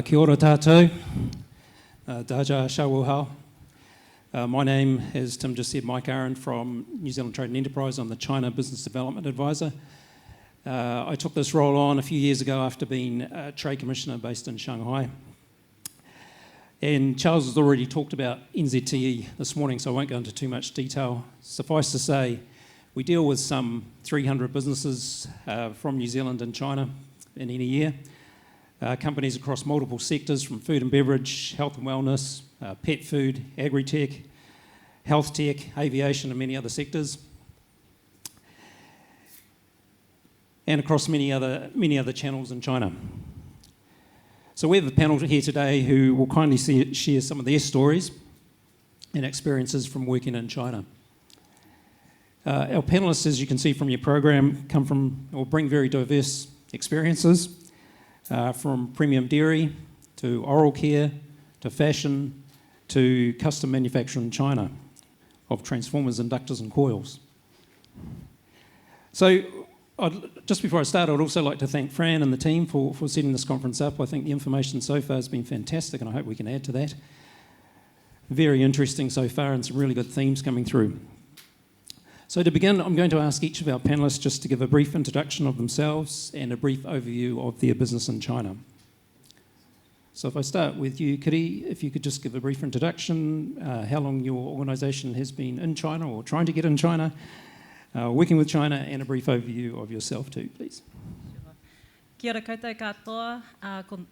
Kia ora tātou, Daja Shawuhau. My name, as Tim just said, Mike Arand from New Zealand Trade and Enterprise. I'm the China Business Development Advisor. I took this role on a few years ago after being a Trade Commissioner based in Shanghai. And Charles has already talked about NZTE this morning, so I won't go into too much detail. Suffice to say, we deal with some 300 businesses from New Zealand and China in any year. Companies across multiple sectors, from food and beverage, health and wellness, pet food, agri-tech, health tech, aviation and many other sectors. And across many other channels in China. So we have a panel here today who will kindly share some of their stories and experiences from working in China. Our panellists, as you can see from your program, bring very diverse experiences, from premium dairy to oral care to fashion to custom manufacture in China of transformers, inductors and coils. So just before I start, I'd also like to thank Fran and the team for setting this conference up. I think the information so far has been fantastic and I hope we can add to that. Very interesting so far and some really good themes coming through. So to begin, I'm going to ask each of our panellists just to give a brief introduction of themselves and a brief overview of their business in China. So if I start with you, Kiri, if you could just give a brief introduction, how long your organisation has been in China or trying to get in China, working with China, and a brief overview of yourself too, please. Kia ora koutou katoa,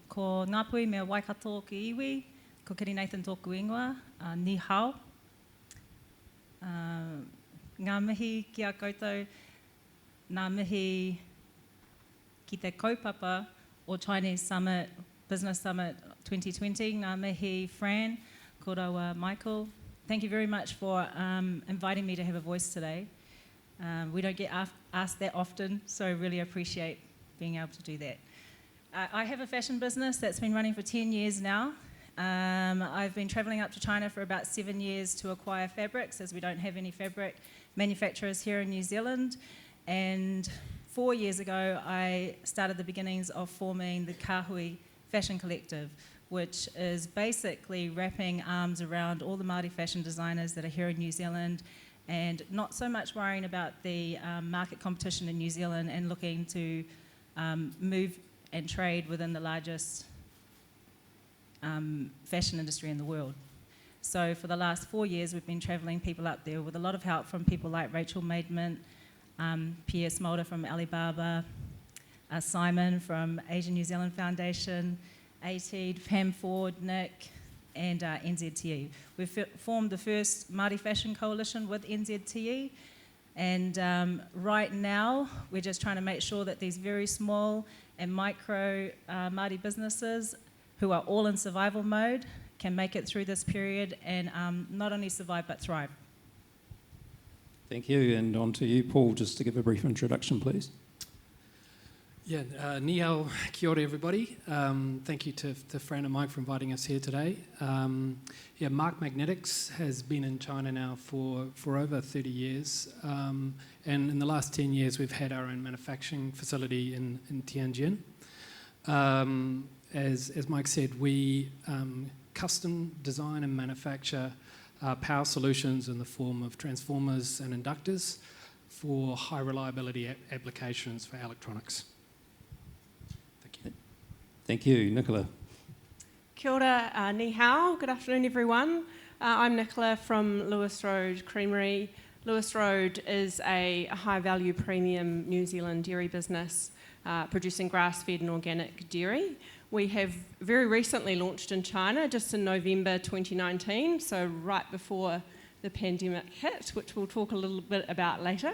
ko Ngāpui mea Waikato ki iwi, ko Kiri Nathan tōku ingoa, ni hao. Ngā mihi ki a koutou, ngā mihi ki te kaupapa o Chinese Summit, Business Summit 2020, ngā mihi Fran, ko rawa Michael. Thank you very much for inviting me to have a voice today. We don't get asked that often, so I really appreciate being able to do that. I have a fashion business that's been running for 10 years now. I've been travelling up to China for about 7 years to acquire fabrics, as we don't have any fabric manufacturers here in New Zealand. And 4 years ago, I started the beginnings of forming the Kahui Fashion Collective, which is basically wrapping arms around all the Māori fashion designers that are here in New Zealand and not so much worrying about the market competition in New Zealand and looking to move and trade within the largest fashion industry in the world. So for the last 4 years, we've been travelling people up there with a lot of help from people like Rachel Maidment, Pierre Smolder from Alibaba, Simon from Asian New Zealand Foundation, ATEED, Pam Ford, Nick, and NZTE. We've formed the first Māori Fashion Coalition with NZTE, and right now we're just trying to make sure that these very small and micro Māori businesses who are all in survival mode can make it through this period and not only survive but thrive. Thank you, and on to you, Paul, just to give a brief introduction, please. Yeah, ni hao, kia ora everybody. Thank you to Fran and Mike for inviting us here today. Marque Magnetics has been in China now for over 30 years, and in the last 10 years we've had our own manufacturing facility in Tianjin. As Mike said, we custom design and manufacture power solutions in the form of transformers and inductors for high reliability applications for electronics. Thank you. Thank you. Nicola. Kia ora, ni hao. Good afternoon, everyone. I'm Nicola from Lewis Road Creamery. Lewis Road is a high-value premium New Zealand dairy business producing grass-fed and organic dairy. We have very recently launched in China, just in November 2019, so right before the pandemic hit, which we'll talk a little bit about later.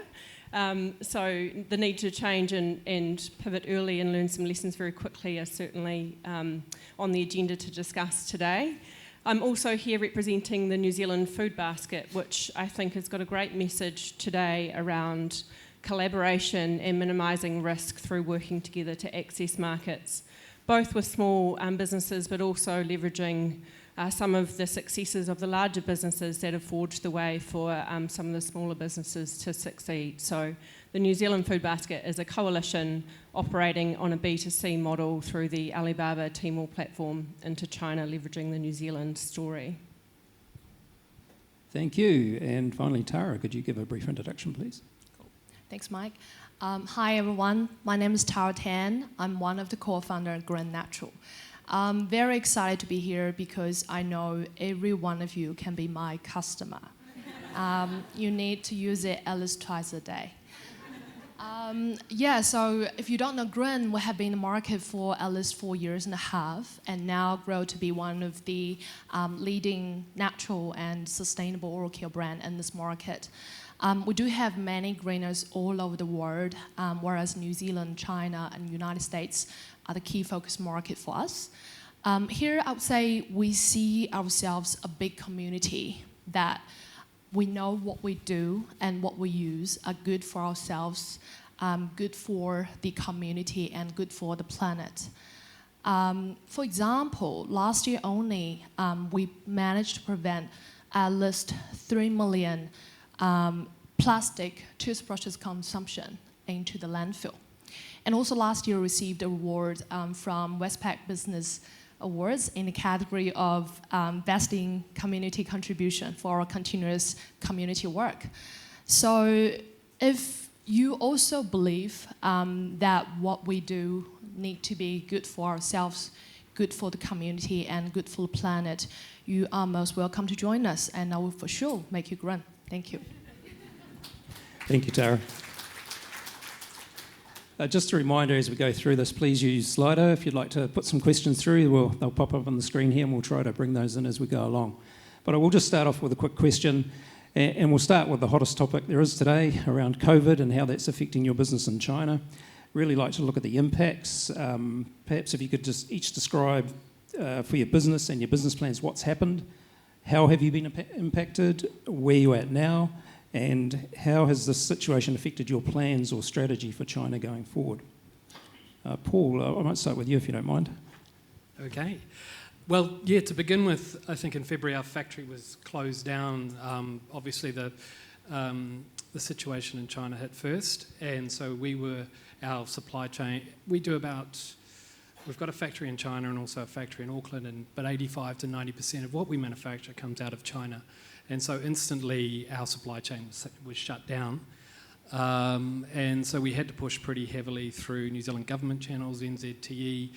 So the need to change and pivot early and learn some lessons very quickly are certainly on the agenda to discuss today. I'm also here representing the New Zealand Food Basket, which I think has got a great message today around collaboration and minimising risk through working together to access markets, both with small businesses but also leveraging some of the successes of the larger businesses that have forged the way for some of the smaller businesses to succeed. So the New Zealand Food Basket is a coalition operating on a B2C model through the Alibaba Tmall platform into China, leveraging the New Zealand story. Thank you. And finally, Tara, could you give a brief introduction, please? Thanks, Mike. Hi, everyone. My name is Tara Tan. I'm one of the co-founders of Grin. I'm very excited to be here because I know every one of you can be my customer. You need to use it at least twice a day. So if you don't know Grin, we have been in the market for at least 4 years and a half, and now grow to be one of the leading natural and sustainable oral care brand in this market. We do have many Grinners all over the world, whereas New Zealand, China, and United States are the key focus market for us. Here, I would say we see ourselves a big community that we know what we do and what we use are good for ourselves, good for the community, and good for the planet. For example, last year only, we managed to prevent at least 3 million plastic toothbrushes consumption into the landfill. And also last year received an award from Westpac Business Awards in the category of Best in Community Contribution for our continuous community work. So if you also believe that what we do need to be good for ourselves, good for the community, and good for the planet, you are most welcome to join us, and I will for sure make you grin. Thank you. Thank you, Tara. Just a reminder as we go through this, please use Slido. If you'd like to put some questions through, they'll pop up on the screen here and we'll try to bring those in as we go along. But I will just start off with a quick question, and we'll start with the hottest topic there is today around COVID and how that's affecting your business in China. Really like to look at the impacts. Perhaps if you could just each describe for your business and your business plans what's happened, how have you been impacted, where you're at now, and how has this situation affected your plans or strategy for China going forward? Paul, I might start with you if you don't mind. Okay. Well, yeah, to begin with, I think in February our factory was closed down. Obviously the situation in China hit first, and so our supply chain, we've got a factory in China and also a factory in Auckland, but 85 to 90% of what we manufacture comes out of China. And so instantly our supply chain was shut down. And so we had to push pretty heavily through New Zealand government channels, NZTE,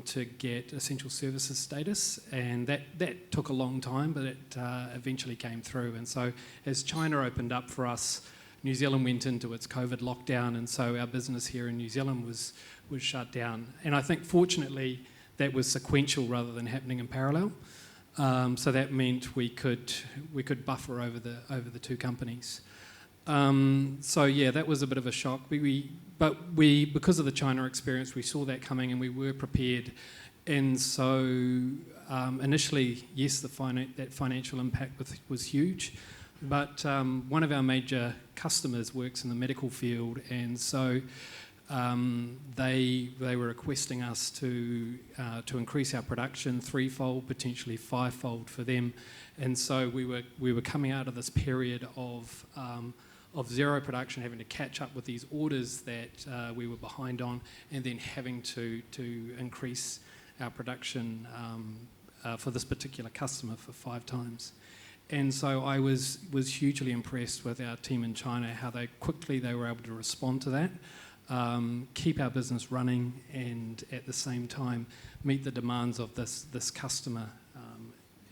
to get essential services status. And that took a long time, but it eventually came through. And so as China opened up for us, New Zealand went into its COVID lockdown, and so our business here in New Zealand was shut down. And I think fortunately that was sequential rather than happening in parallel. So that meant we could buffer over the two companies. So yeah, that was a bit of a shock. But because of the China experience, we saw that coming and we were prepared. And so initially, yes, that financial impact was huge. But one of our major customers works in the medical field, and so they were requesting us to increase our production threefold, potentially fivefold for them. And so we were coming out of this period of zero production, having to catch up with these orders that we were behind on, and then having to increase our production for this particular customer for 5 times. And so I was hugely impressed with our team in China, how quickly they were able to respond to that, keep our business running, and at the same time meet the demands of this customer.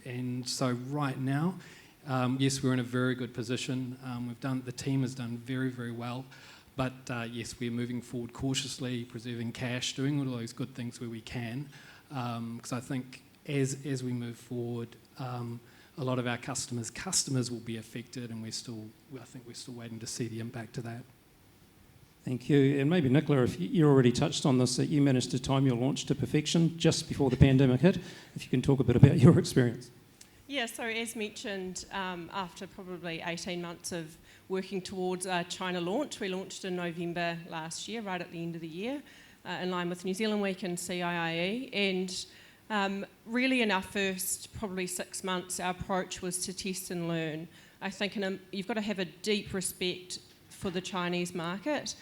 And so right now, yes, we're in a very good position. The team has done very, very well. But yes, we're moving forward cautiously, preserving cash, doing all those good things where we can. Because I think as we move forward, a lot of our customers will be affected, and I think we're still waiting to see the impact of that. Thank you. And maybe Nicola, if you already touched on this, that you managed to time your launch to perfection just before the pandemic hit, if you can talk a bit about your experience. Yeah, so as mentioned, after probably 18 months of working towards our China launch, we launched in November last year, right at the end of the year, in line with New Zealand Week and CIIE. And Really in our first probably 6 months, our approach was to test and learn. I think you've got to have a deep respect for the Chinese market.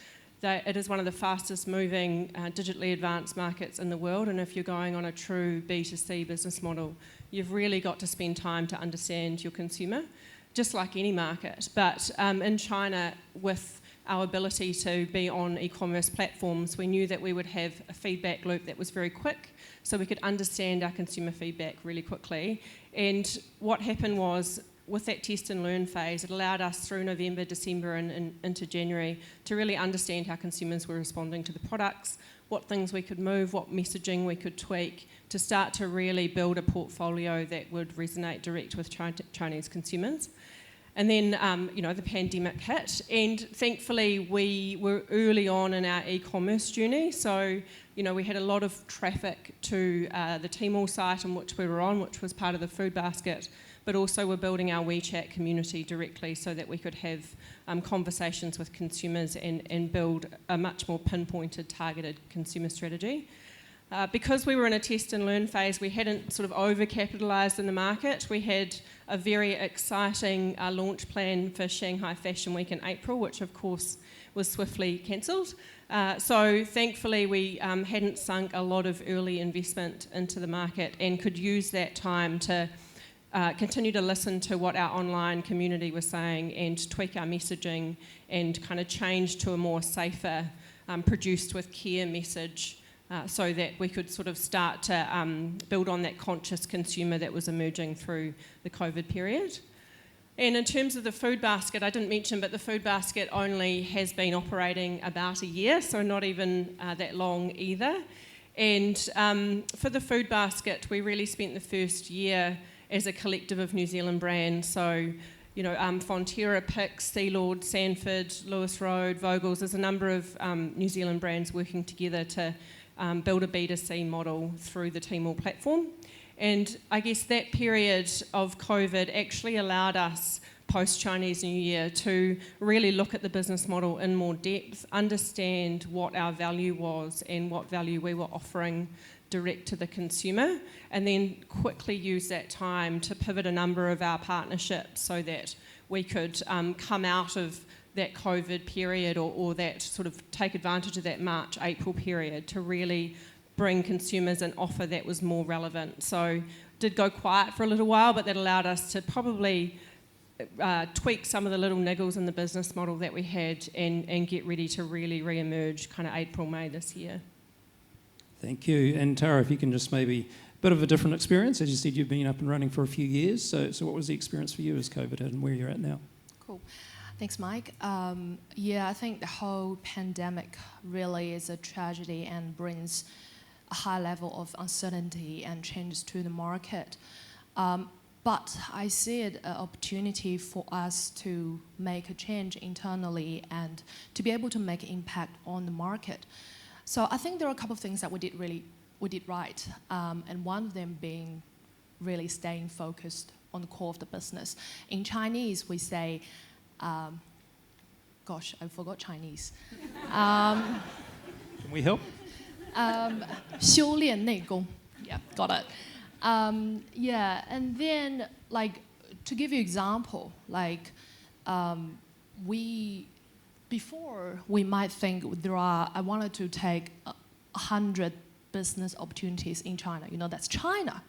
It is one of the fastest moving digitally advanced markets in the world, and if you're going on a true B2C business model, you've really got to spend time to understand your consumer, just like any market. But in China, with our ability to be on e-commerce platforms, we knew that we would have a feedback loop that was very quick, so we could understand our consumer feedback really quickly. And what happened was, with that test and learn phase, it allowed us through November, December and into January to really understand how consumers were responding to the products, what things we could move, what messaging we could tweak to start to really build a portfolio that would resonate direct with Chinese consumers. And then, the pandemic hit, and thankfully we were early on in our e-commerce journey. So, we had a lot of traffic to the Tmall site on which we were on, which was part of the food basket, but also we're building our WeChat community directly so that we could have conversations with consumers and build a much more pinpointed, targeted consumer strategy. Because we were in a test and learn phase, we hadn't sort of over-capitalised in the market. We had a very exciting launch plan for Shanghai Fashion Week in April, which of course was swiftly cancelled. So thankfully we hadn't sunk a lot of early investment into the market and could use that time to continue to listen to what our online community was saying and tweak our messaging and kind of change to a more safer, produced with care message, so that we could sort of start to build on that conscious consumer that was emerging through the COVID period. And in terms of the food basket, I didn't mention, but the food basket only has been operating about a year, so not even that long either. And for the food basket, we really spent the first year as a collective of New Zealand brands. So, Fonterra, Pix, Sealord, Sanford, Lewis Road, Vogel's. There's a number of New Zealand brands working together to build a B2C model through the Tmall platform. And I guess that period of COVID actually allowed us, post-Chinese New Year, to really look at the business model in more depth, understand what our value was and what value we were offering direct to the consumer, and then quickly use that time to pivot a number of our partnerships so that we could come out of that COVID period or that sort of take advantage of that March, April period to really bring consumers an offer that was more relevant. So did go quiet for a little while, but that allowed us to probably tweak some of the little niggles in the business model that we had and get ready to really re-emerge kind of April, May this year. Thank you. And Tara, if you can just maybe, a bit of a different experience. As you said, you've been up and running for a few years. So what was the experience for you as COVID hit and where you're at now? Cool. Thanks, Mike. I think the whole pandemic really is a tragedy and brings a high level of uncertainty and changes to the market. But I see it an opportunity for us to make a change internally and to be able to make an impact on the market. So I think there are a couple of things that we did right, and one of them being really staying focused on the core of the business. In Chinese, we say, gosh, I forgot Chinese. Can we help? 修炼内功. Yeah, got it. And then, to give you example, before we might think I wanted to take 100 business opportunities in China. That's China.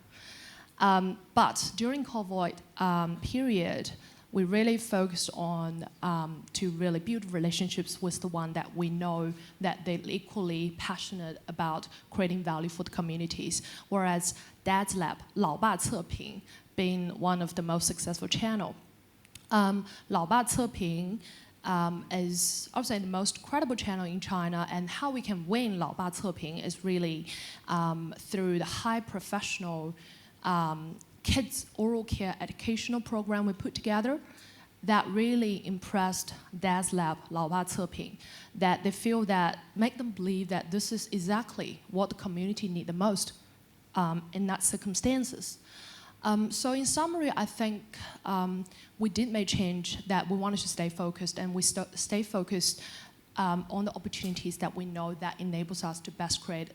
But during COVID period, we really focused on to really build relationships with the one that we know that they're equally passionate about creating value for the communities. Whereas Dad's Lab, 老爸测评, being one of the most successful channel. 老爸测评 is, I would say, the most credible channel in China, and how we can win 老爸测评 is really through the high professional kids oral care educational program we put together that really impressed Dad's Lab, 老爸测评, that they feel that make them believe that this is exactly what the community need the most in that circumstances. So in summary, I think we did make change that we wanted to stay focused, and we stay focused on the opportunities that we know that enables us to best create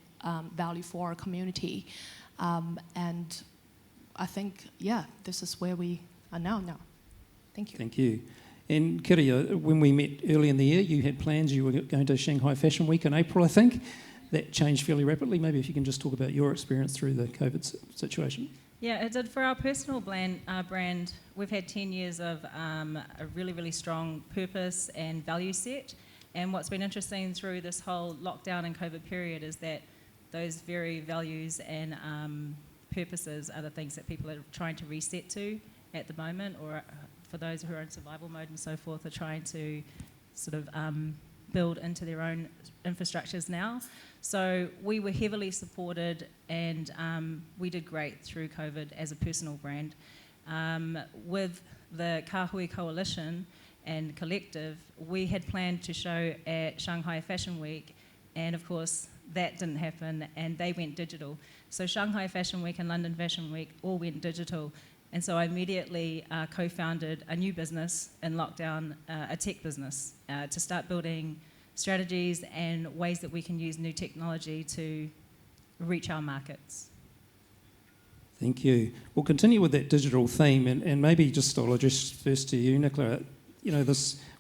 value for our community. And I think, yeah, this is where we are now. Thank you. Thank you. And Kiri, when we met early in the year, you had plans, you were going to Shanghai Fashion Week in April, I think. That changed fairly rapidly. Maybe if you can just talk about your experience through the COVID situation. Yeah, it did. For our personal brand, we've had 10 years of a really, really strong purpose and value set. And what's been interesting through this whole lockdown and COVID period is that those very values and purposes are the things that people are trying to reset to at the moment, or for those who are in survival mode and so forth, are trying to sort of build into their own infrastructures now. So we were heavily supported, and we did great through COVID as a personal brand. With the Kāhui Coalition and Collective, we had planned to show at Shanghai Fashion Week, and of course that didn't happen, and they went digital. So Shanghai Fashion Week and London Fashion Week all went digital. And so I immediately co-founded a new business in lockdown, a tech business, to start building strategies and ways that we can use new technology to reach our markets. Thank you. We'll continue with that digital theme, and maybe just I'll address first to you, Nicola. You know,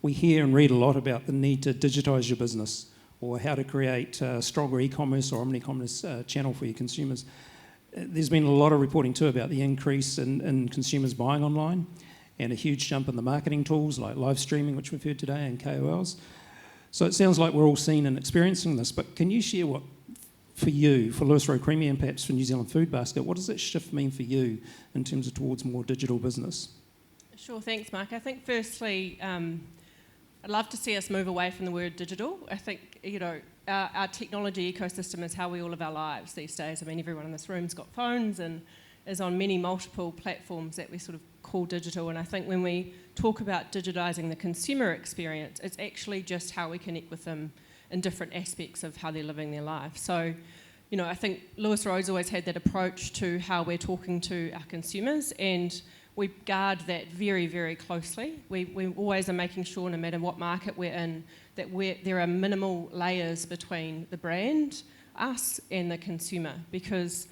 we hear and read a lot about the need to digitise your business, or how to create a stronger e-commerce or omni-commerce channel for your consumers. There's been a lot of reporting too about the increase in consumers buying online, and a huge jump in the marketing tools like live streaming, which we've heard today, and KOLs. So it sounds like we're all seeing and experiencing this, but can you share what, for you, for Lewis Road Creamery and perhaps for New Zealand Food Basket, what does that shift mean for you in terms of towards more digital business? Sure, thanks, Mark. I think firstly, I'd love to see us move away from the word digital. I think, you know, our technology ecosystem is how we all live our lives these days. I mean, everyone in this room's got phones and is on many multiple platforms that we sort of call digital. And I think when we talk about digitising the consumer experience, it's actually just how we connect with them in different aspects of how they're living their life. So, you know, I think Lewis Road's always had that approach to how we're talking to our consumers, and we guard that very, very closely. We always are making sure, no matter what market we're in, that there are minimal layers between the brand, us, and the consumer, because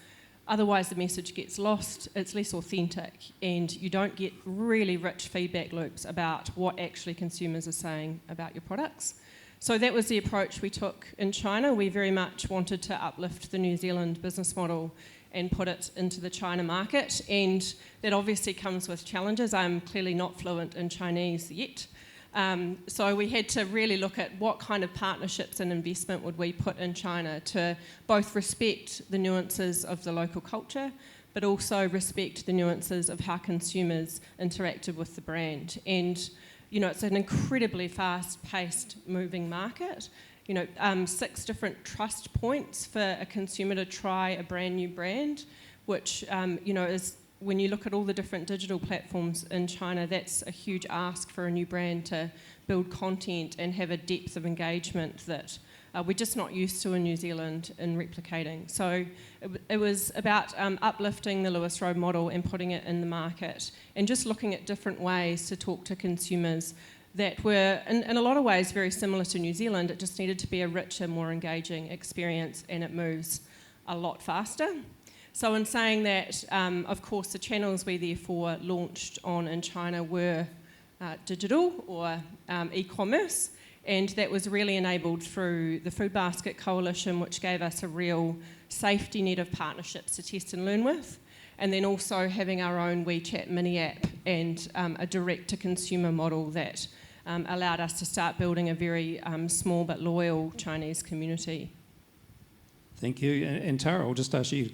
otherwise the message gets lost, it's less authentic, and you don't get really rich feedback loops about what actually consumers are saying about your products. So that was the approach we took in China. We very much wanted to uplift the New Zealand business model and put it into the China market, and that obviously comes with challenges. I'm clearly not fluent in Chinese yet. So we had to really look at what kind of partnerships and investment would we put in China to both respect the nuances of the local culture, but also respect the nuances of how consumers interacted with the brand. And, you know, it's an incredibly fast-paced moving market. You know, 6 different trust points for a consumer to try a brand new brand, which, you know, is, when you look at all the different digital platforms in China, that's a huge ask for a new brand to build content and have a depth of engagement that we're just not used to in New Zealand in replicating. So it was about uplifting the Lewis Road model and putting it in the market, and just looking at different ways to talk to consumers that were, in a lot of ways, very similar to New Zealand. It just needed to be a richer, more engaging experience, and it moves a lot faster. So in saying that, of course, the channels we therefore launched on in China were digital or e-commerce, and that was really enabled through the Food Basket Coalition, which gave us a real safety net of partnerships to test and learn with, and then also having our own WeChat mini app and a direct-to-consumer model that allowed us to start building a very small but loyal Chinese community. Thank you. And Tara, I'll just ask you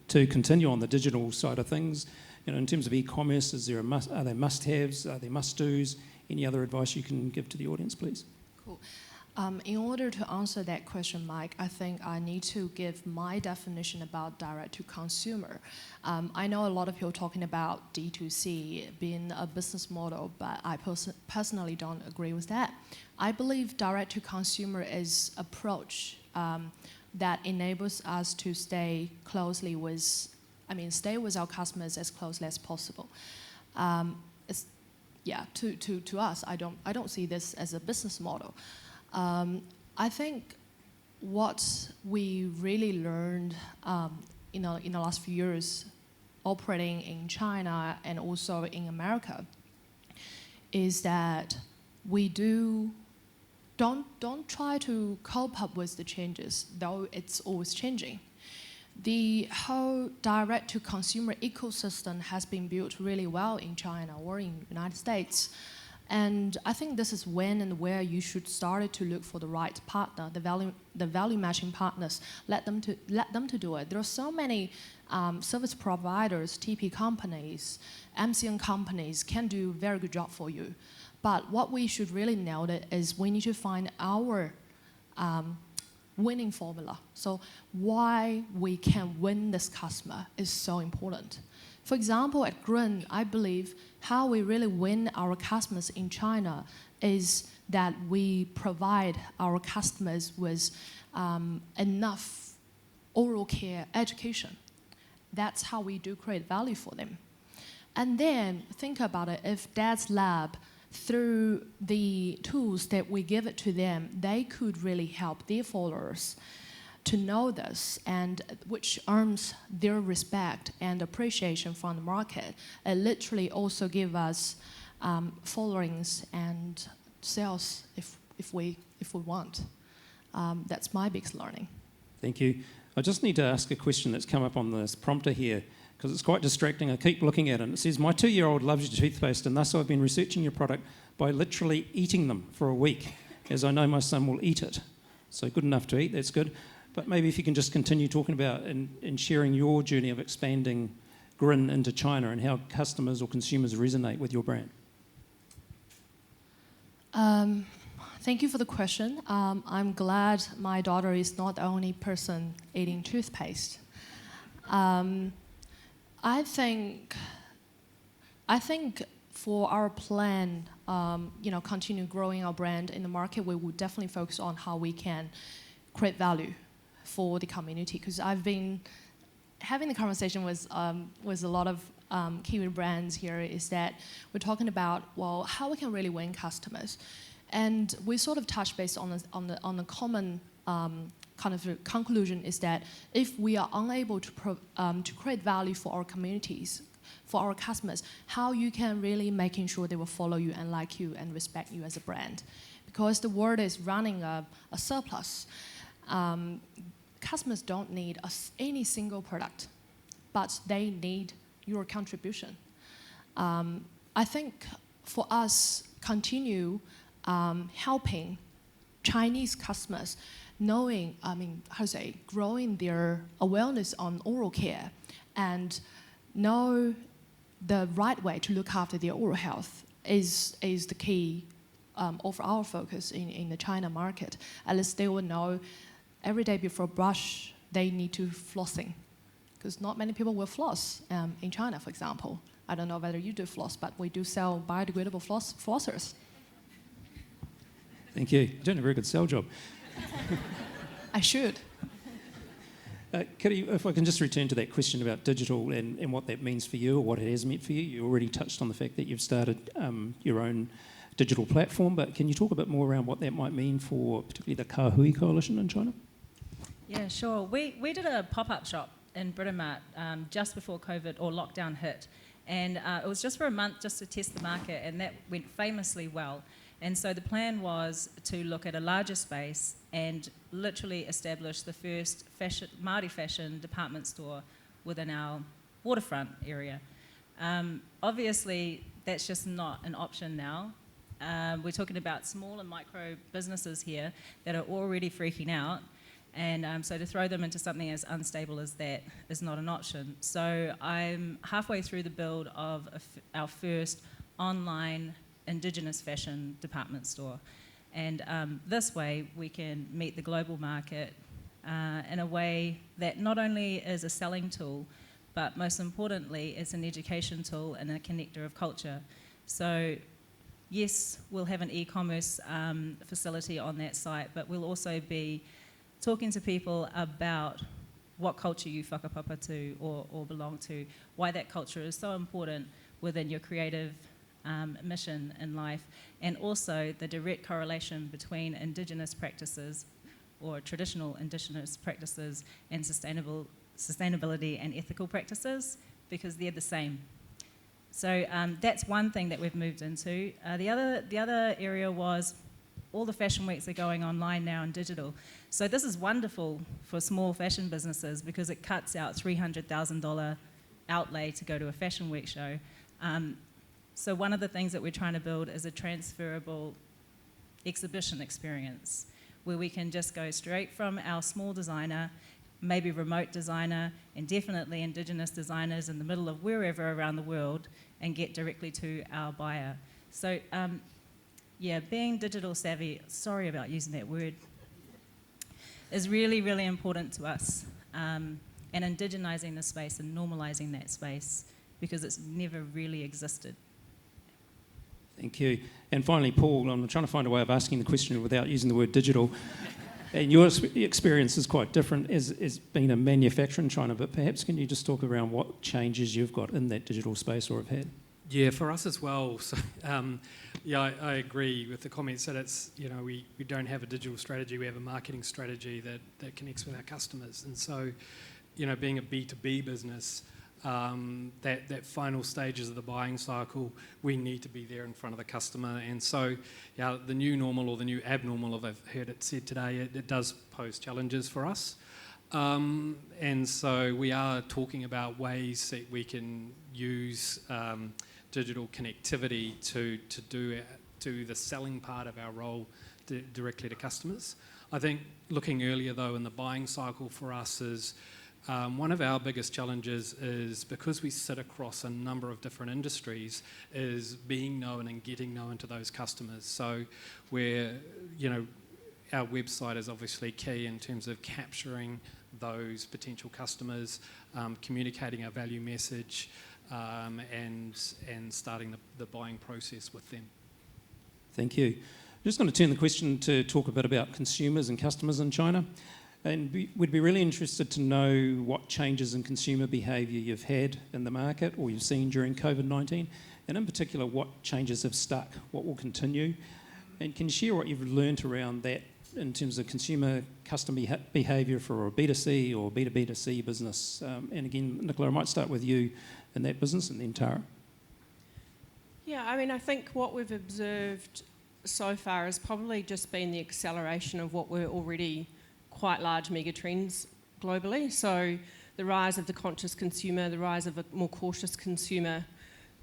to continue on the digital side of things. You know, in terms of e-commerce, are there must-haves? Are there must-dos? Any other advice you can give to the audience, please? Cool. In order to answer that question, Mike, I think I need to give my definition about direct-to-consumer. I know a lot of people talking about D2C being a business model, but I personally don't agree with that. I believe direct-to-consumer is an approach that enables us to stay with our customers as closely as possible. To us, I don't see this as a business model. I think what we really learned in the last few years, operating in China and also in America, is that we don't try to cope up with the changes, though it's always changing. The whole direct-to-consumer ecosystem has been built really well in China or in the United States. And I think this is when and where you should start to look for the right partner, the value matching partners. Let them to do it. There are so many service providers, TP companies, MCN companies can do a very good job for you. But what we should really nail it is we need to find our winning formula. So why we can win this customer is so important. For example, at Grin, I believe how we really win our customers in China is that we provide our customers with enough oral care education. That's how we do create value for them. And then think about it, if Dad's Lab, through the tools that we give it to them, they could really help their followers to know this, and which earns their respect and appreciation from the market. It literally also give us followings and sales if we want. That's my biggest learning. Thank you. I just need to ask a question that's come up on this prompter here, because it's quite distracting. I keep looking at it, and it says, my 2-year-old loves your toothpaste, and thus I've been researching your product by literally eating them for a week, as I know my son will eat it. So good enough to eat, that's good. But maybe if you can just continue talking about and sharing your journey of expanding Grin into China and how customers or consumers resonate with your brand. Thank you for the question. I'm glad my daughter is not the only person eating toothpaste. I think for our plan, continue growing our brand in the market, we will definitely focus on how we can create value for the community. Because I've been having the conversation with a lot of Kiwi brands here, is that we're talking about, well, how we can really win customers. And we sort of touch base on the common kind of conclusion is that if we are unable to create value for our communities, for our customers, how you can really making sure they will follow you and like you and respect you as a brand. Because the world is running a surplus. Customers don't need any single product, but they need your contribution. I think for us, continue helping Chinese customers knowing, growing their awareness on oral care and know the right way to look after their oral health is the key of our focus in the China market. At least they will know every day before brush, they need to flossing. Because not many people will floss in China, for example. I don't know whether you do floss, but we do sell biodegradable flossers. Thank you. You're doing a very good sell job. I should. Kiri, if I can just return to that question about digital and what that means for you or what it has meant for you. You already touched on the fact that you've started your own digital platform, but can you talk a bit more around what that might mean for particularly the Kahui Coalition in China? Yeah, sure. We did a pop-up shop in Britomart just before COVID or lockdown hit. And it was just for a month just to test the market, and that went famously well. And so the plan was to look at a larger space and literally establish the first Māori fashion department store within our waterfront area. Obviously, that's just not an option now. We're talking about small and micro businesses here that are already freaking out. And so to throw them into something as unstable as that is not an option. So I'm halfway through the build of our first online Indigenous fashion department store. And this way we can meet the global market in a way that not only is a selling tool, but most importantly, it's an education tool and a connector of culture. So yes, we'll have an e-commerce facility on that site, but we'll also be talking to people about what culture you whakapapa to or belong to, why that culture is so important within your creative mission in life, and also the direct correlation between Indigenous practices or traditional Indigenous practices and sustainable sustainability and ethical practices, because they're the same. So that's one thing that we've moved into. The other area was all the fashion weeks are going online now and digital. So this is wonderful for small fashion businesses because it cuts out $300,000 outlay to go to a fashion week show. So one of the things that we're trying to build is a transferable exhibition experience where we can just go straight from our small designer, maybe remote designer, and definitely Indigenous designers in the middle of wherever around the world, and get directly to our buyer. So yeah, being digital savvy, sorry about using that word, is really, really important to us. And indigenising the space and normalising that space because it's never really existed. Thank you. And finally, Paul, I'm trying to find a way of asking the question without using the word digital. And your experience is quite different as being a manufacturer in China, but perhaps can you just talk around what changes you've got in that digital space or have had? Yeah, for us as well. So, yeah, I agree with the comments that it's, you know, we don't have a digital strategy, we have a marketing strategy that connects with our customers. And so, you know, being a B2B business, that final stages of the buying cycle, we need to be there in front of the customer. And so, yeah, the new normal or the new abnormal, if I've heard it said today, it does pose challenges for us. And so we are talking about ways that we can use digital connectivity to do the selling part of our role directly to customers. I think looking earlier though in the buying cycle for us is one of our biggest challenges is because we sit across a number of different industries is being known and getting known to those customers. So we're, you know, our website is obviously key in terms of capturing those potential customers, communicating our value message, and starting the buying process with them. Thank you. I'm just going to turn the question to talk a bit about consumers and customers in China. And we'd be really interested to know what changes in consumer behaviour you've had in the market or you've seen during COVID-19, and in particular, what changes have stuck, what will continue. And can you share what you've learnt around that in terms of customer behaviour for a B2C or B2B2C business? And again, Nicola, I might start with you in that business and then Tara. Yeah, I mean, I think what we've observed so far has probably just been the acceleration of what were already quite large megatrends globally. So the rise of the conscious consumer, the rise of a more cautious consumer,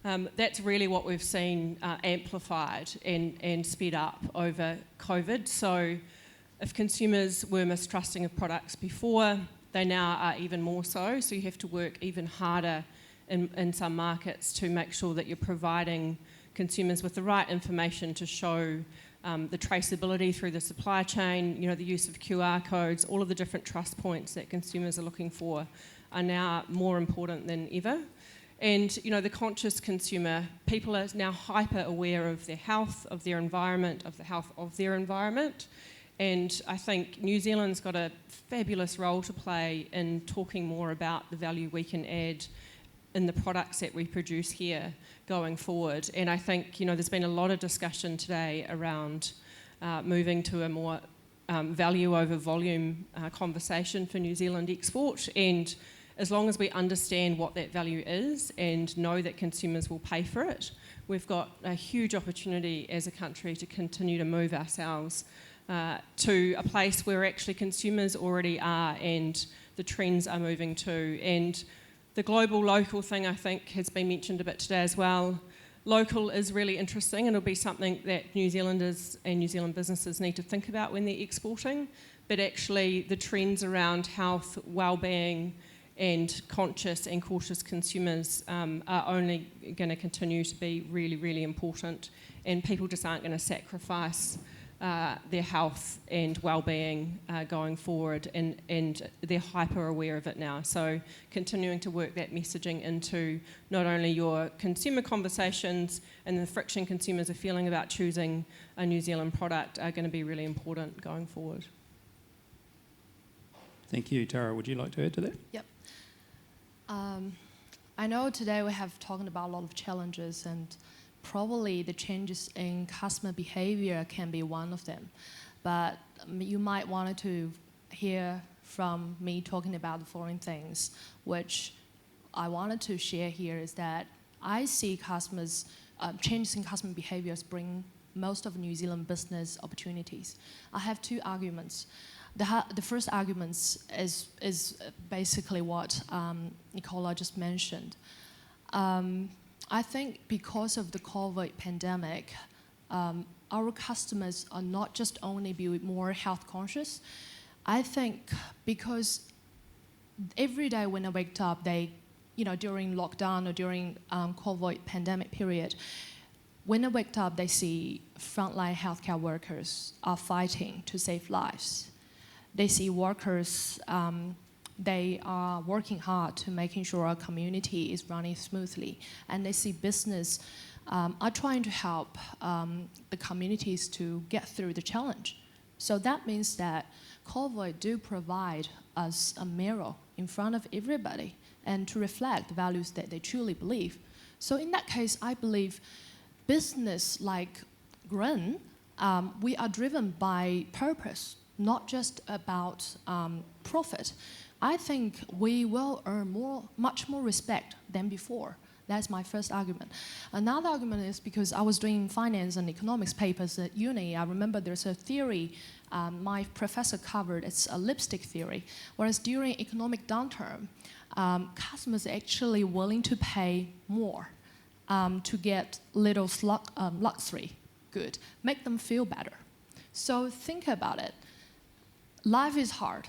that's really what we've seen amplified and sped up over COVID. So if consumers were mistrusting of products before, they now are even more so. So you have to work even harder in some markets to make sure that you're providing consumers with the right information to show the traceability through the supply chain, you know, the use of QR codes, all of the different trust points that consumers are looking for are now more important than ever. And, you know, the conscious consumer, people are now hyper aware of their health, of their environment, of the health of their environment. And I think New Zealand's got a fabulous role to play in talking more about the value we can add in the products that we produce here going forward. And I think, you know, there's been a lot of discussion today around moving to a more value over volume conversation for New Zealand export. And as long as we understand what that value is and know that consumers will pay for it, we've got a huge opportunity as a country to continue to move ourselves to a place where actually consumers already are and the trends are moving to. And the global local thing, I think, has been mentioned a bit today as well. Local is really interesting and it'll be something that New Zealanders and New Zealand businesses need to think about when they're exporting. But actually the trends around health, well-being and conscious and cautious consumers are only going to continue to be really, really important, and people just aren't going to sacrifice their health and well-being going forward, and they're hyper aware of it now. So continuing to work that messaging into not only your consumer conversations and the friction consumers are feeling about choosing a New Zealand product are going to be really important going forward. Thank you. Tara, would you like to add to that? Yep. I know today we have talked about a lot of challenges, and probably the changes in customer behavior can be one of them. But you might want to hear from me talking about the following things, which I wanted to share here is that I see customers, changes in customer behaviors bring most of New Zealand business opportunities. I have two arguments. The first argument is basically what Nicola just mentioned. I think because of the COVID pandemic, our customers are not just only be more health conscious. I think because every day when I wake up, they, during lockdown or during COVID pandemic period, when I wake up, they see frontline healthcare workers are fighting to save lives. They see workers, they are working hard to making sure our community is running smoothly. And they see business are trying to help the communities to get through the challenge. So that means that COVID do provide us a mirror in front of everybody and to reflect the values that they truly believe. So in that case, I believe business like Grin, we are driven by purpose, not just about profit. I think we will earn much more respect than before. That's my first argument. Another argument is because I was doing finance and economics papers at uni. I remember there's a theory my professor covered. It's a lipstick theory. Whereas during economic downturn, customers are actually willing to pay more to get little luxury good, make them feel better. So think about it. Life is hard,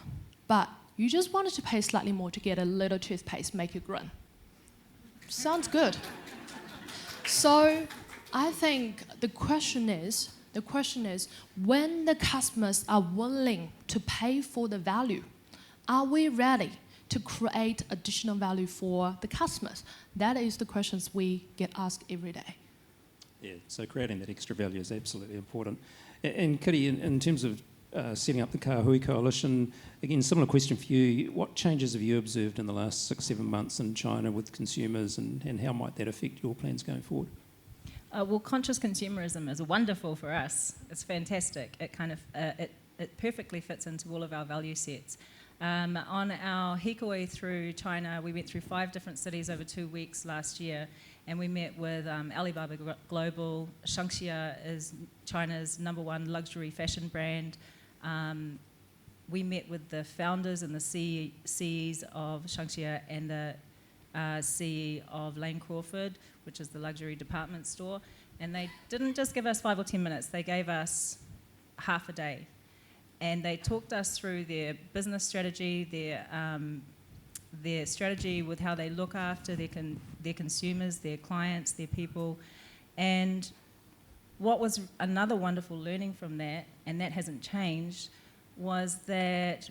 but you just wanted to pay slightly more to get a little toothpaste, make you grin. Sounds good. So I think the question is, when the customers are willing to pay for the value, are we ready to create additional value for the customers? That is the questions we get asked every day. Yeah, so creating that extra value is absolutely important. And Kiri, in terms of setting up the Kāhui Coalition, again, similar question for you. What changes have you observed in the last 6-7 months in China with consumers, and how might that affect your plans going forward? Well, conscious consumerism is wonderful for us. It's fantastic. It kind of it perfectly fits into all of our value sets. On our hikoi through China, we went through 5 different cities over 2 weeks last year, and we met with Alibaba Global. Shangxia is China's #1 luxury fashion brand. We met with the founders and the CEs of Shangxia and the CE of Lane Crawford, which is the luxury department store. And they didn't just give us 5 or 10 minutes, they gave us half a day. And they talked us through their business strategy, their strategy with how they look after their consumers, their clients, their people. And what was another wonderful learning from that, and that hasn't changed, was that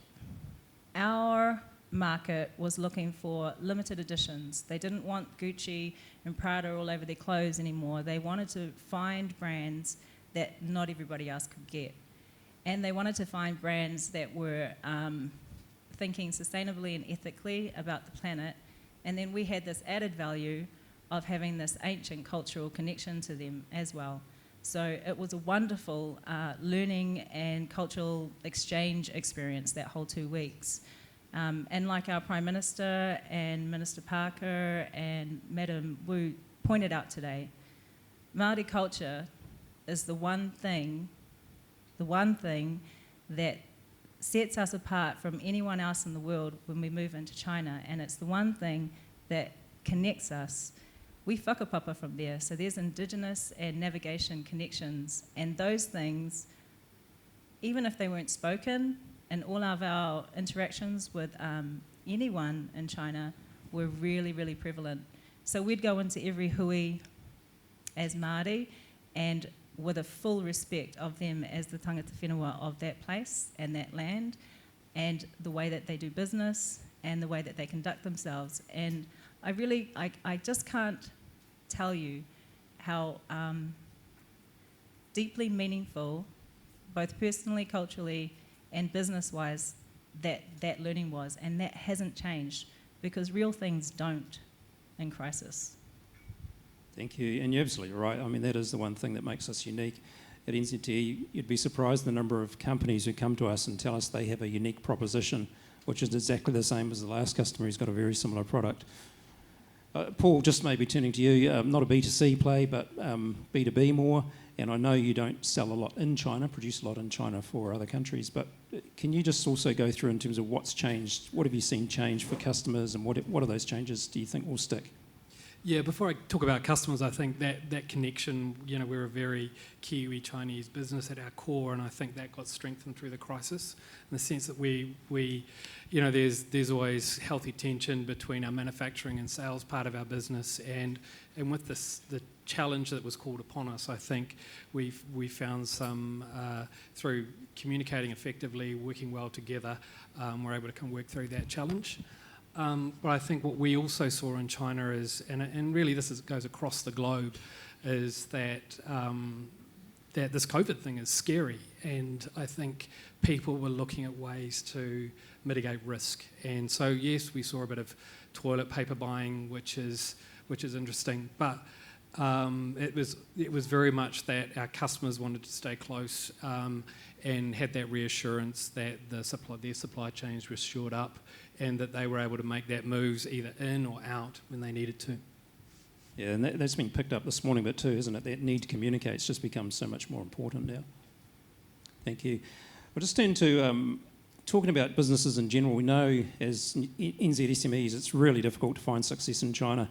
our market was looking for limited editions. They didn't want Gucci and Prada all over their clothes anymore. They wanted to find brands that not everybody else could get. And they wanted to find brands that were thinking sustainably and ethically about the planet. And then we had this added value of having this ancient cultural connection to them as well. So it was a wonderful learning and cultural exchange experience that whole 2 weeks. And like our Prime Minister and Minister Parker and Madam Wu pointed out today, Māori culture is the one thing that sets us apart from anyone else in the world when we move into China, and it's the one thing that connects us. We whakapapa from there, so there's indigenous and navigation connections, and those things, even if they weren't spoken, and all of our interactions with anyone in China were really, really prevalent. So we'd go into every hui as Māori, and with a full respect of them as the tangata whenua of that place and that land, and the way that they do business and the way that they conduct themselves. And I just can't tell you how deeply meaningful, both personally, culturally, and business-wise, that learning was. And that hasn't changed, because real things don't in crisis. Thank you, and you're absolutely right. I mean, that is the one thing that makes us unique. At NZT, you'd be surprised the number of companies who come to us and tell us they have a unique proposition which is exactly the same as the last customer who's got a very similar product. Paul, just maybe turning to you, not a B2C play, but B2B more, and I know you don't sell a lot in China, produce a lot in China for other countries, but can you just also go through in terms of what's changed, what have you seen change for customers, and what are those changes do you think will stick? Yeah, before I talk about customers, I think that connection, we're a very Kiwi-Chinese business at our core, and I think that got strengthened through the crisis in the sense that we there's always healthy tension between our manufacturing and sales part of our business, and with the challenge that was called upon us, I think we found some, through communicating effectively, working well together, we're able to come work through that challenge. But I think what we also saw in China is, and really goes across the globe, is that that this COVID thing is scary, and I think people were looking at ways to mitigate risk. And so yes, we saw a bit of toilet paper buying, which is interesting, but it was very much that our customers wanted to stay close and had that reassurance that their supply chains were shored up, and that they were able to make that moves either in or out when they needed to. Yeah, and that's been picked up this morning, but too, isn't it? That need to communicate has just become so much more important now. Thank you. I'll just turn to talking about businesses in general. We know as NZ SMEs, it's really difficult to find success in China.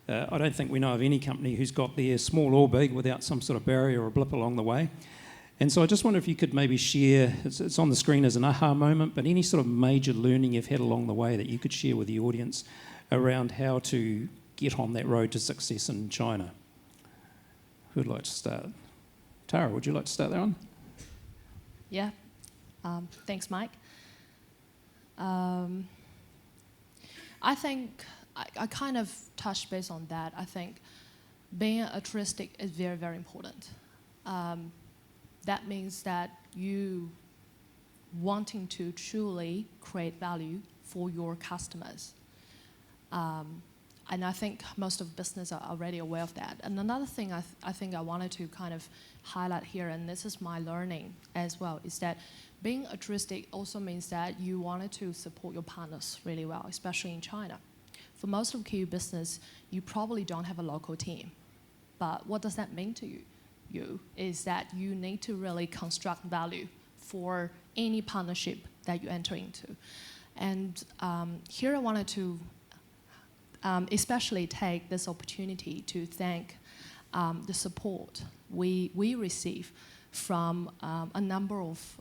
I don't think we know of any company who's got there, small or big, without some sort of barrier or blip along the way. And so I just wonder if you could maybe share, it's on the screen as an aha moment, but any sort of major learning you've had along the way that you could share with the audience around how to get on that road to success in China. Who'd like to start? Tara, would you like to start that one? Yeah. Thanks, Mike. I think I kind of touched base on that. I think being altruistic is very, very important. That means that you wanting to truly create value for your customers. And I think most of business are already aware of that. And another thing I think I wanted to kind of highlight here, and this is my learning as well, is that being altruistic also means that you wanted to support your partners really well, especially in China. For most of Kiwi business, you probably don't have a local team. But what does that mean to you? Is that you need to really construct value for any partnership that you enter into. And here I wanted to especially take this opportunity to thank the support we receive from a number of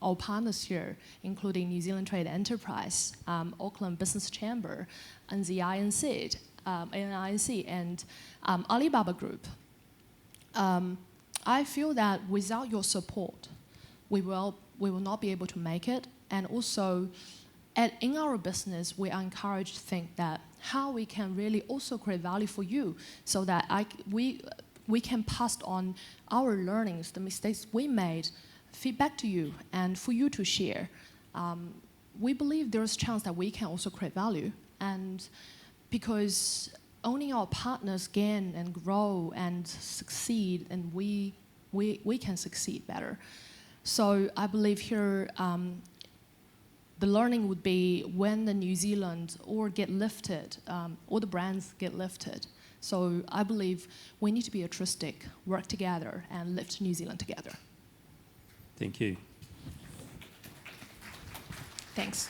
our partners here, including New Zealand Trade Enterprise, Auckland Business Chamber, and the INC, and Alibaba Group. I feel that without your support, we will not be able to make it. And also, in our business, we are encouraged to think that how we can really also create value for you, so that we can pass on our learnings, the mistakes we made, feedback to you, and for you to share. We believe there's a chance that we can also create value, and because only our partners gain and grow and succeed, and we can succeed better. So I believe here the learning would be when the New Zealand or get lifted, or the brands get lifted. So I believe we need to be altruistic, work together, and lift New Zealand together. Thank you. Thanks.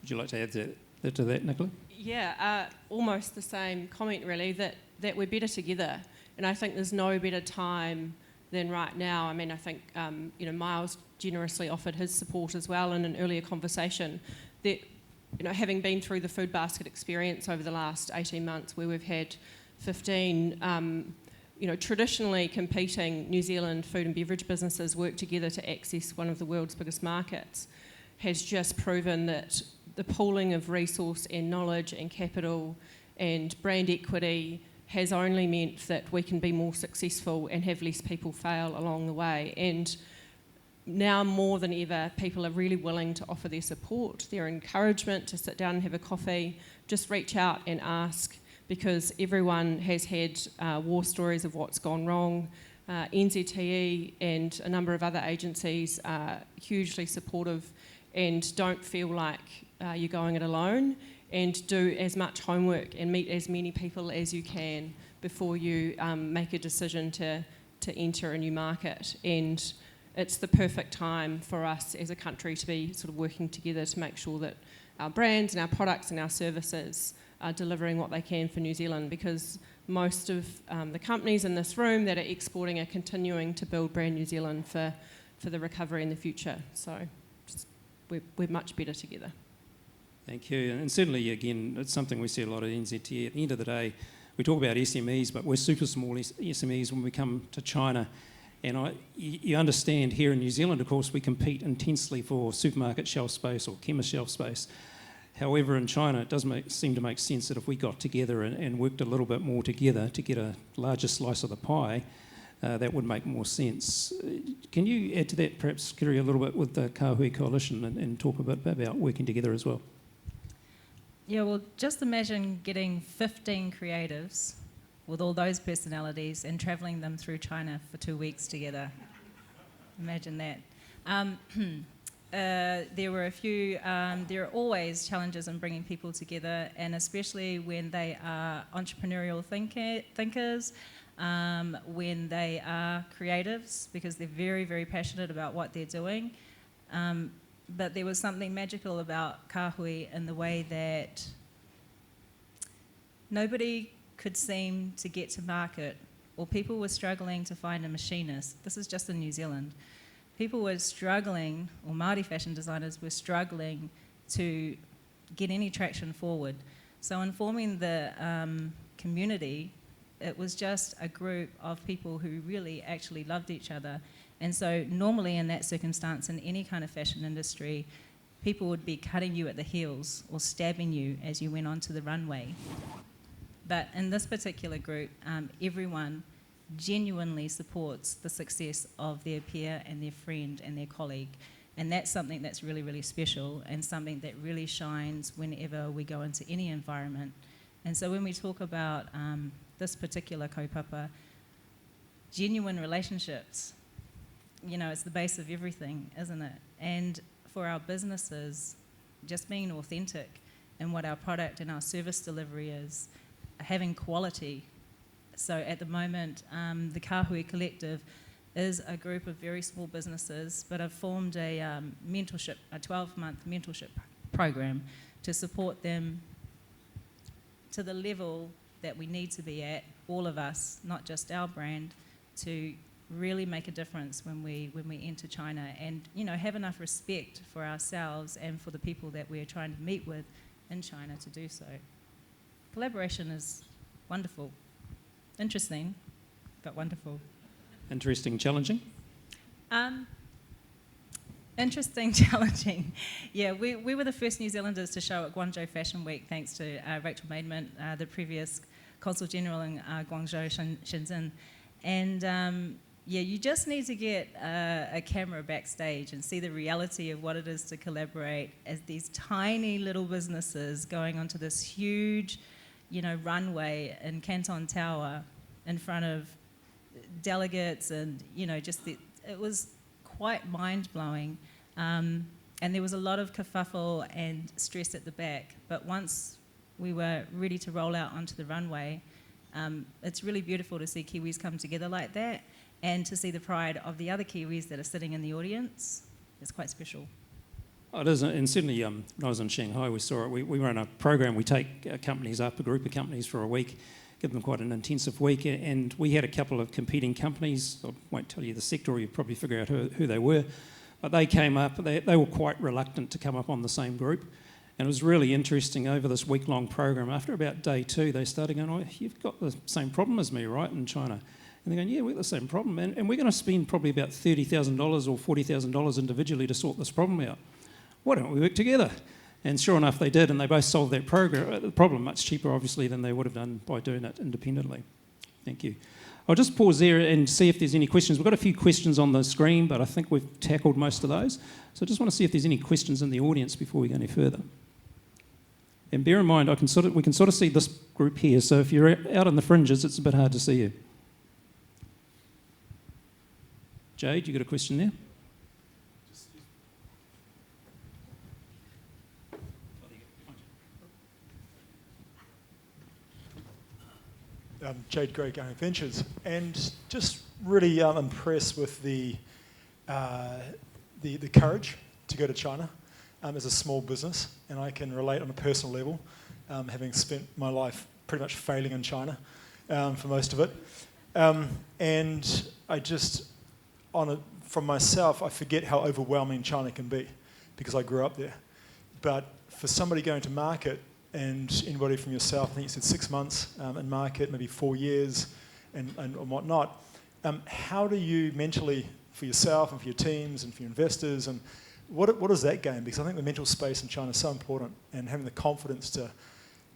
Would you like to add to that, Nicola? Yeah, almost the same comment really, that we're better together. And I think there's no better time than right now. I mean, I think, Miles generously offered his support as well in an earlier conversation, that, having been through the food basket experience over the last 18 months where we've had 15, traditionally competing New Zealand food and beverage businesses work together to access one of the world's biggest markets, has just proven that the pooling of resource and knowledge and capital and brand equity has only meant that we can be more successful and have less people fail along the way. And now more than ever, people are really willing to offer their support, their encouragement to sit down and have a coffee, just reach out and ask, because everyone has had war stories of what's gone wrong. NZTE and a number of other agencies are hugely supportive and don't feel like you're going it alone, and do as much homework and meet as many people as you can before you make a decision to enter a new market. And it's the perfect time for us as a country to be sort of working together to make sure that our brands and our products and our services are delivering what they can for New Zealand, because most of the companies in this room that are exporting are continuing to build brand New Zealand for the recovery in the future. So we're much better together. Thank you. And certainly, again, it's something we see a lot at NZT. At the end of the day, we talk about SMEs, but we're super small SMEs when we come to China. And you understand here in New Zealand, of course, we compete intensely for supermarket shelf space or chemist shelf space. However, in China, it does seem to make sense that if we got together and worked a little bit more together to get a larger slice of the pie, that would make more sense. Can you add to that, perhaps, Kiri, a little bit with the Kāhui Coalition and talk a bit about working together as well? Yeah, well, just imagine getting 15 creatives with all those personalities and travelling them through China for 2 weeks together. Imagine that. There were a few, there are always challenges in bringing people together, and especially when they are entrepreneurial thinkers, when they are creatives, because they're very, very passionate about what they're doing. But there was something magical about Kāhui in the way that nobody could seem to get to market, or people were struggling to find a machinist. This is just in New Zealand. People were struggling, or Māori fashion designers were struggling to get any traction forward. So in forming the community, it was just a group of people who really actually loved each other. And so normally in that circumstance, in any kind of fashion industry, people would be cutting you at the heels or stabbing you as you went onto the runway. But in this particular group, everyone genuinely supports the success of their peer and their friend and their colleague. And that's something that's really, really special, and something that really shines whenever we go into any environment. And so when we talk about this particular kaupapa, genuine relationships, you know, it's the base of everything, isn't it? And for our businesses, just being authentic in what our product and our service delivery is, having quality. So at the moment, the Kāhui Collective is a group of very small businesses, but have formed a mentorship, a 12-month mentorship program to support them to the level that we need to be at, all of us, not just our brand, to really make a difference when we enter China, and, you know, have enough respect for ourselves and for the people that we're trying to meet with in China to do so. Collaboration is wonderful. Interesting, but wonderful. Interesting, challenging? Interesting, challenging. Yeah, we were the first New Zealanders to show at Guangzhou Fashion Week, thanks to Rachel Maidment, the previous Consul General in Guangzhou, Shenzhen. And yeah, you just need to get a camera backstage and see the reality of what it is to collaborate as these tiny little businesses going onto this huge, you know, runway in Canton Tower in front of delegates, and, you know, just it was quite mind-blowing. And there was a lot of kerfuffle and stress at the back, but once we were ready to roll out onto the runway, it's really beautiful to see Kiwis come together like that, and to see the pride of the other Kiwis that are sitting in the audience. It's quite special. Oh, it is, and certainly when I was in Shanghai, we saw it. We run a program, we take companies up, a group of companies for a week, give them quite an intensive week, and we had a couple of competing companies. I won't tell you the sector, or you'll probably figure out who they were, but they came up, they were quite reluctant to come up on the same group. And it was really interesting over this week-long program. After about day 2, they started going, oh, you've got the same problem as me, right, in China? And they're going, yeah, we've got the same problem. And we're going to spend probably about $30,000 or $40,000 individually to sort this problem out. Why don't we work together? And sure enough, they did, and they both solved that problem much cheaper, obviously, than they would have done by doing it independently. Thank you. I'll just pause there and see if there's any questions. We've got a few questions on the screen, but I think we've tackled most of those. So I just want to see if there's any questions in the audience before we go any further. And bear in mind, we can sort of see this group here, so if you're out on the fringes, it's a bit hard to see you. Jade, you got a question there? Jade Gray, Going Ventures, and just really impressed with the courage to go to China as a small business, and I can relate on a personal level, having spent my life pretty much failing in China for most of it, and I just, from myself, I forget how overwhelming China can be because I grew up there. But for somebody going to market, and anybody from yourself, I think you said 6 months in market, maybe 4 years, and whatnot. How do you mentally, for yourself and for your teams and for your investors, and what is that game? Because I think the mental space in China is so important, and having the confidence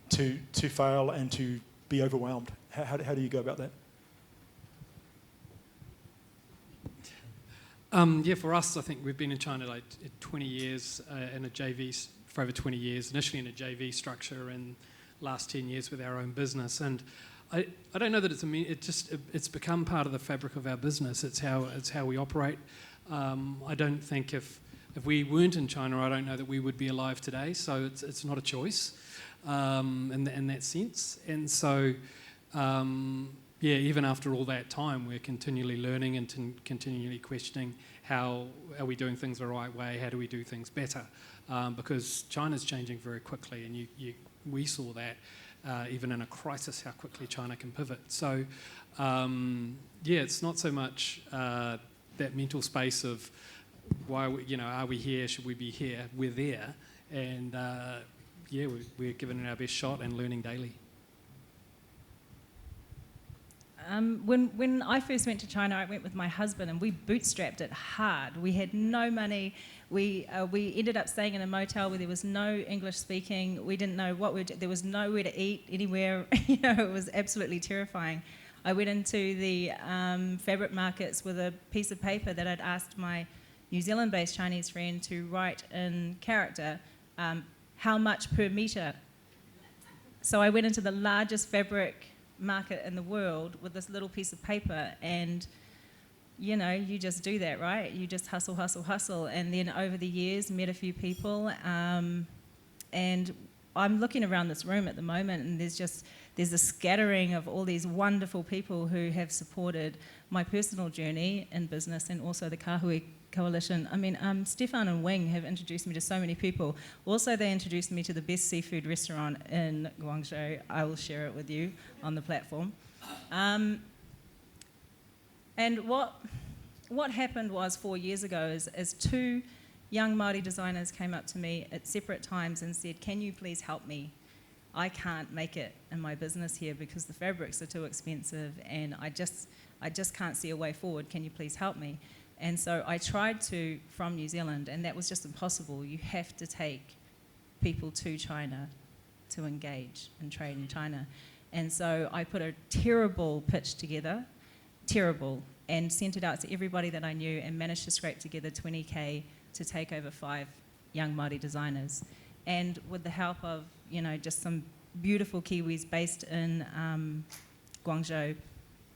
to fail and to be overwhelmed. How do you go about that? Yeah, for us, I think we've been in China like 20 years in a JV for over 20 years, initially in a JV structure, and last 10 years with our own business. And I don't know that it's become part of the fabric of our business. It's how we operate. I don't think if we weren't in China, I don't know that we would be alive today. So it's not a choice in that sense. And so yeah, even after all that time, we're continually learning and continually questioning how are we doing things the right way, how do we do things better, because China's changing very quickly, and we saw that even in a crisis, how quickly China can pivot. So yeah, it's not so much that mental space of why are we here, should we be here, we're there, and yeah, we're giving it our best shot and learning daily. When I first went to China, I went with my husband, and we bootstrapped it hard. We had no money. We ended up staying in a motel where there was no English speaking. We didn't know what there was nowhere to eat anywhere. It was absolutely terrifying. I went into the fabric markets with a piece of paper that I'd asked my New Zealand-based Chinese friend to write in character how much per metre. So I went into the largest fabric market in the world with this little piece of paper, and you just do that, right? You just hustle, and then over the years met a few people, and I'm looking around this room at the moment, and there's a scattering of all these wonderful people who have supported my personal journey in business and also the Kahui Coalition. I mean, Stefan and Wing have introduced me to so many people. Also, they introduced me to the best seafood restaurant in Guangzhou. I will share it with you on the platform. And what happened was 4 years ago is two young Māori designers came up to me at separate times and said, "Can you please help me? I can't make it in my business here because the fabrics are too expensive, and I just can't see a way forward. Can you please help me?" And so I tried to from New Zealand, and that was just impossible. You have to take people to China to engage and trade in China. And so I put a terrible pitch together, and sent it out to everybody that I knew, and managed to scrape together 20K to take over 5 young Māori designers. And with the help of, just some beautiful Kiwis based in Guangzhou,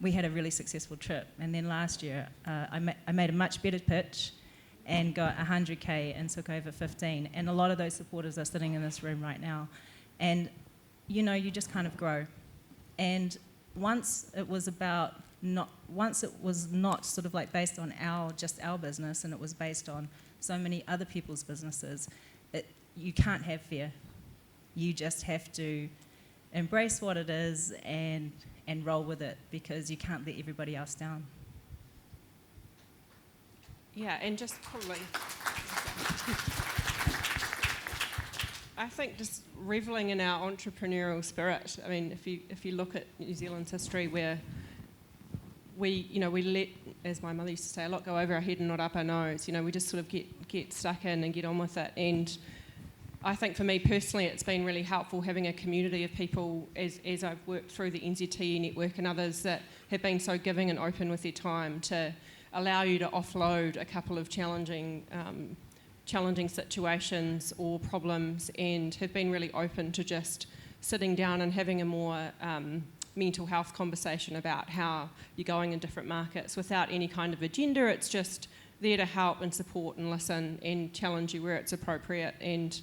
we had a really successful trip. And then last year, I made a much better pitch and got 100K and took over 15. And a lot of those supporters are sitting in this room right now. And, you just kind of grow. And once it was not sort of like based on just our business, and it was based on so many other people's businesses, you can't have fear. You just have to embrace what it is and roll with it, because you can't let everybody else down. Yeah, and just probably, I think just reveling in our entrepreneurial spirit. I mean, if you look at New Zealand's history, where we let, as my mother used to say, a lot go over our head and not up our nose. We just sort of get stuck in and get on with it. And I think for me personally, it's been really helpful having a community of people as I've worked through the NZTE network and others that have been so giving and open with their time to allow you to offload a couple of challenging situations or problems, and have been really open to just sitting down and having a more mental health conversation about how you're going in different markets without any kind of agenda. It's just there to help and support and listen and challenge you where it's appropriate. And,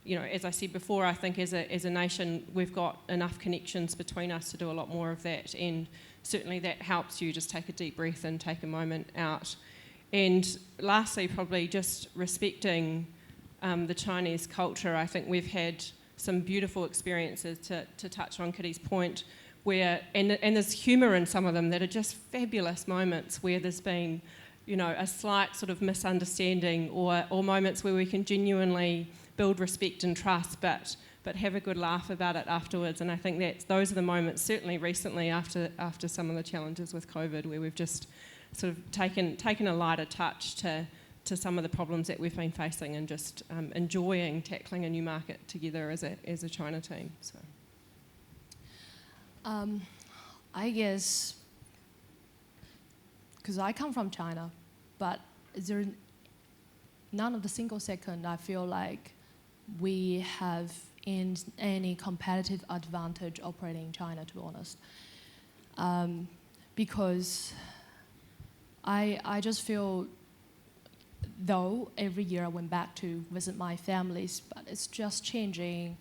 you know, as I said before, I think as a nation, we've got enough connections between us to do a lot more of that. And certainly that helps you just take a deep breath and take a moment out. And lastly, probably just respecting the Chinese culture. I think we've had some beautiful experiences, to touch on Kiri's point, where, and there's humour in some of them that are just fabulous moments where there's been, you know, a slight sort of misunderstanding or moments where we can genuinely build respect and trust, but have a good laugh about it afterwards. And I think those are the moments, certainly recently after some of the challenges with COVID, where we've just sort of taken a lighter touch to some of the problems that we've been facing, and just enjoying tackling a new market together as a China team. So, I guess, because I come from China, but there none of the single second I feel like we have any competitive advantage operating in China, to be honest, because I just feel, though every year I went back to visit my families, but it's just changing,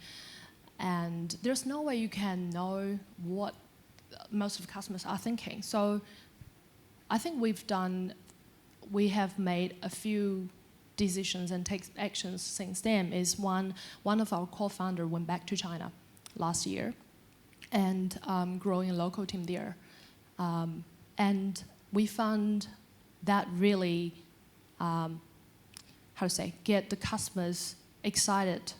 and there's no way you can know what most of the customers are thinking. So I think we have made a few decisions and take actions since then. Is one of our co-founders went back to China last year and growing a local team there, and we found that really get the customers excited,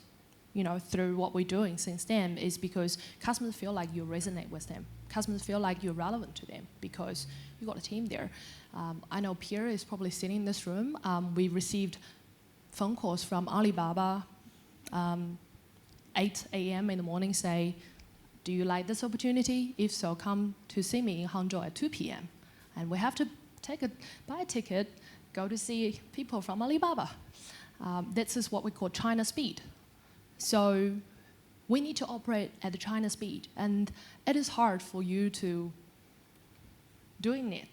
you know, through what we're doing since then, is because customers feel like you resonate with them. Customers feel like you're relevant to them because you got a team there. I know Pierre is probably sitting in this room. We received phone calls from Alibaba 8 a.m. in the morning, say, do you like this opportunity? If so, come to see me in Hangzhou at 2 p.m. And we have to buy a ticket, go to see people from Alibaba. This is what we call China speed. So we need to operate at the China speed, and it is hard for you to doing it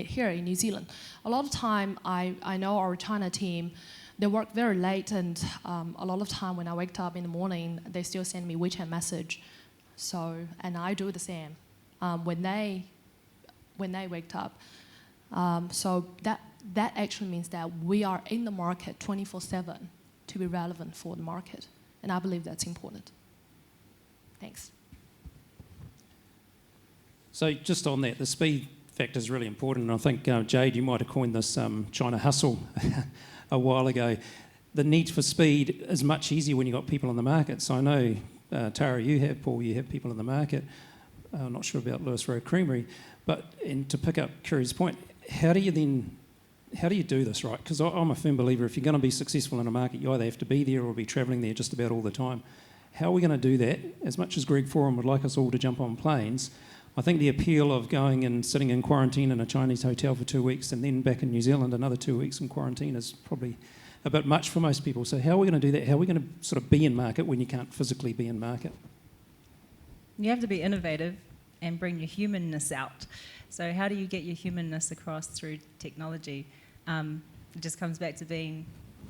here in New Zealand. A lot of time, I know our China team, they work very late, and a lot of time when I wake up in the morning, they still send me WeChat message. So, and I do the same when they wake up. So that actually means that we are in the market 24/7 to be relevant for the market, and I believe that's important. Thanks. So just on that, the speed factor is really important, and I think, Jade, you might have coined this China hustle a while ago. The need for speed is much easier when you've got people in the market. So I know, Tara, Paul, you have people in the market. I'm not sure about Lewis Road Creamery, and to pick up Kiri's point, how do you do this, right? Because I'm a firm believer, if you're going to be successful in a market, you either have to be there or be travelling there just about all the time. How are we going to do that? As much as Greg Forum would like us all to jump on planes, I think the appeal of going and sitting in quarantine in a Chinese hotel for 2 weeks and then back in New Zealand another 2 weeks in quarantine is probably a bit much for most people. So how are we going to do that? How are we going to sort of be in market when you can't physically be in market? You have to be innovative and bring your humanness out. So how do you get your humanness across through technology? It just comes back to being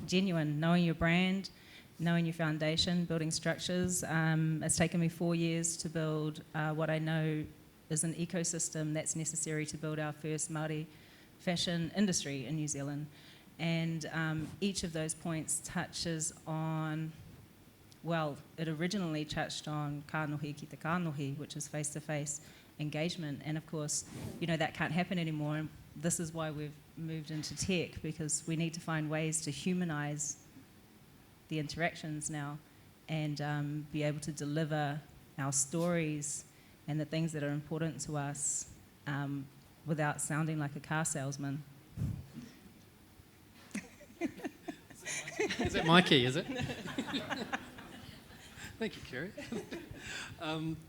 genuine, knowing your brand, knowing your foundation, building structures. It's taken me 4 years to build what I know is an ecosystem that's necessary to build our first Māori fashion industry in New Zealand. And each of those points touches on, well, it originally touched on kānohi ki te kānohi, which is face-to-face engagement. And of course, you know, that can't happen anymore. And this is why we've moved into tech, because we need to find ways to humanize the interactions now and be able to deliver our stories and the things that are important to us without sounding like a car salesman. Is it Marque, is it? Thank you, Kiri.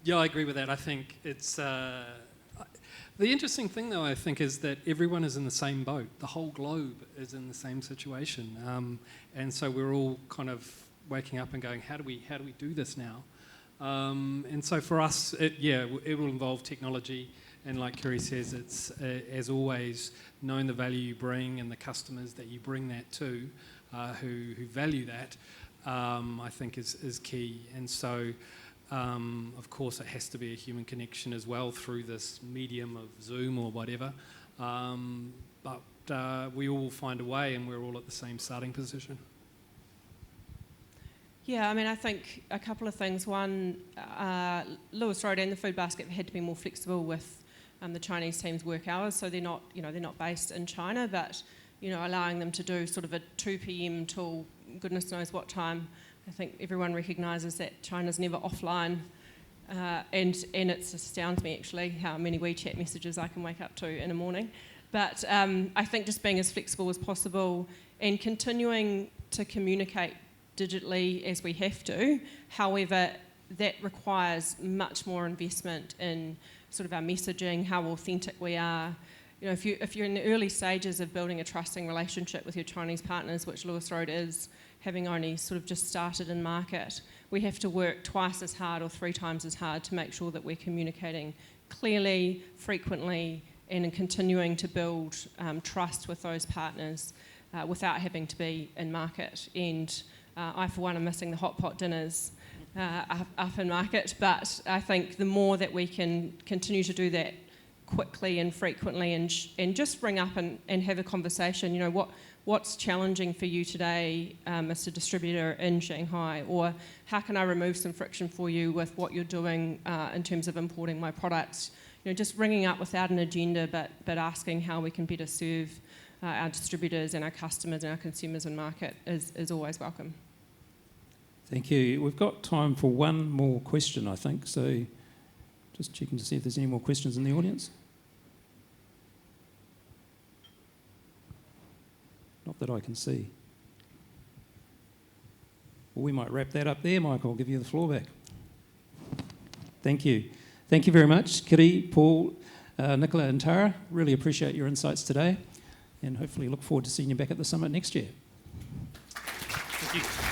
Yeah, I agree with that. I think it's... the interesting thing, though, I think, is that everyone is in the same boat. The whole globe is in the same situation. And so we're all kind of waking up and going, how do we do this now? And so for us, it will involve technology. And like Kiri says, it's, as always, knowing the value you bring and the customers that you bring that to, who value that, I think is key. And so, of course, it has to be a human connection as well through this medium of Zoom or whatever. But we all find a way, and we're all at the same starting position. Yeah, I mean, I think a couple of things. One, Lewis Road and the Food Basket had to be more flexible with the Chinese team's work hours, so they're not based in China, but allowing them to do sort of a 2 p.m. till goodness knows what time. I think everyone recognises that China's never offline, and it astounds me actually how many WeChat messages I can wake up to in a morning. But I think just being as flexible as possible and continuing to communicate digitally as we have to. However, that requires much more investment in sort of our messaging, how authentic we are. If you're in the early stages of building a trusting relationship with your Chinese partners, which Lewis Road is, having only sort of just started in market, we have to work twice as hard or 3 times as hard to make sure that we're communicating clearly, frequently, and continuing to build trust with those partners without having to be in market. And I, for one, am missing the hot pot dinners up in market, but I think the more that we can continue to do that quickly and frequently and just bring up and have a conversation, what's challenging for you today, Mr. Distributor in Shanghai, or how can I remove some friction for you with what you're doing in terms of importing my products? Just ringing up without an agenda, but asking how we can better serve our distributors and our customers and our consumers in market is always welcome. Thank you. We've got time for one more question, I think, so just checking to see if there's any more questions in the audience. Not that I can see. Well, we might wrap that up there, Mike. I'll give you the floor back. Thank you. Thank you very much, Kiri, Paul, Nicola and Tara. Really appreciate your insights today and hopefully look forward to seeing you back at the summit next year. Thank you.